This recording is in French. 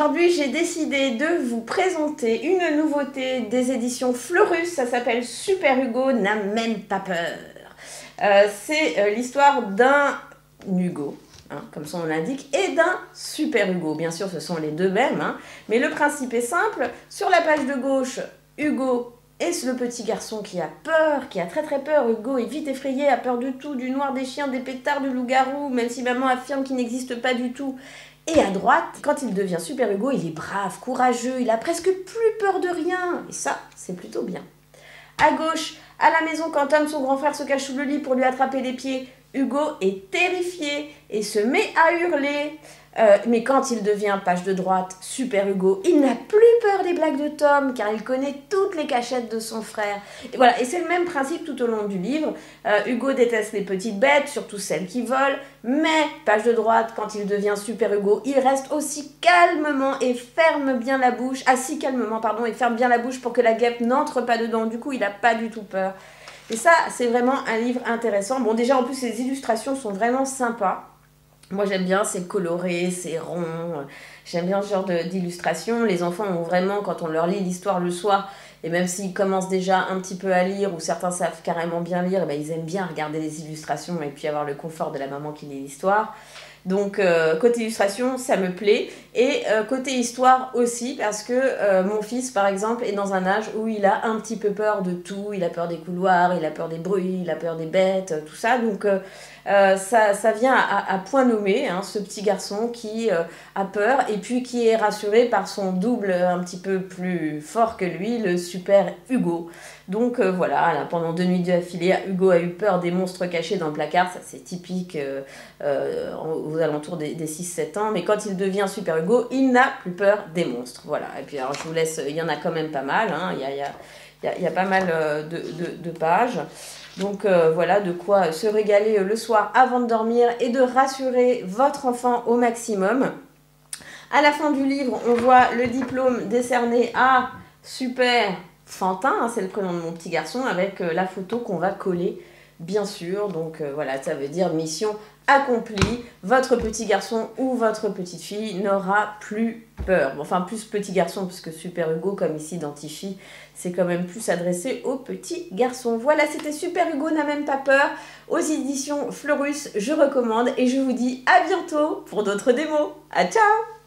aujourd'hui j'ai décidé de vous présenter une nouveauté des éditions Fleurus, ça s'appelle Super Hugo n'a même pas peur. C'est l'histoire d'un Hugo, hein, comme son nom l'indique, et d'un Super Hugo. Bien sûr ce sont les deux mêmes, hein, mais le principe est simple. Sur la page de gauche, Hugo est le petit garçon qui a peur, qui a très très peur. Hugo est vite effrayé, a peur de tout, du noir, des chiens, des pétards, du loup-garou, même si maman affirme qu'il n'existe pas du tout. Et à droite, quand il devient Super Hugo, il est brave, courageux, il a presque plus peur de rien. Et ça, c'est plutôt bien. À gauche, à la maison, quand Tom, son grand frère, se cache sous le lit pour lui attraper les pieds, Hugo est terrifié et se met à hurler. Mais quand il devient page de droite, Super Hugo, il n'a plus peur des blagues de Tom, car il connaît toutes les cachettes de son frère. Et voilà, et c'est le même principe tout au long du livre. Hugo déteste les petites bêtes, surtout celles qui volent, mais page de droite, quand il devient Super Hugo, il reste aussi calmement et ferme bien la bouche, assis calmement, pardon, et ferme bien la bouche pour que la guêpe n'entre pas dedans. Du coup, il n'a pas du tout peur. Et ça, c'est vraiment un livre intéressant. Bon, déjà, en plus, les illustrations sont vraiment sympas. Moi, j'aime bien, c'est coloré, c'est rond. J'aime bien ce genre d'illustration. Les enfants ont vraiment, quand on leur lit l'histoire le soir, et même s'ils commencent déjà un petit peu à lire, ou certains savent carrément bien lire, ben, ils aiment bien regarder les illustrations et puis avoir le confort de la maman qui lit l'histoire. Donc, côté illustration, ça me plaît. Et côté histoire aussi, parce que mon fils, par exemple, est dans un âge où il a un petit peu peur de tout. Il a peur des couloirs, il a peur des bruits, il a peur des bêtes, tout ça. Donc, ça vient à point nommé, hein, ce petit garçon qui a peur et puis qui est rassuré par son double un petit peu plus fort que lui, le Super Hugo. Donc voilà, là, pendant 2 nuits d'affilée, Hugo a eu peur des monstres cachés dans le placard. Ça, c'est typique aux alentours des 6-7 ans. Mais quand il devient Super Hugo, il n'a plus peur des monstres. Voilà. Et puis alors, je vous laisse, il y en a quand même pas mal. Hein. Il y a pas mal de pages. Donc voilà de quoi se régaler le soir avant de dormir et de rassurer votre enfant au maximum. À la fin du livre, on voit le diplôme décerné à Super Fantin, hein, c'est le prénom de mon petit garçon, avec la photo qu'on va coller, bien sûr. Donc voilà, ça veut dire mission accomplie. Votre petit garçon ou votre petite fille n'aura plus peur. Bon, enfin, plus petit garçon, puisque Super Hugo, comme il s'identifie, c'est quand même plus adressé aux petits garçons. Voilà, c'était Super Hugo n'a même pas peur, aux éditions Fleurus. Je recommande et je vous dis à bientôt pour d'autres démos. À ciao!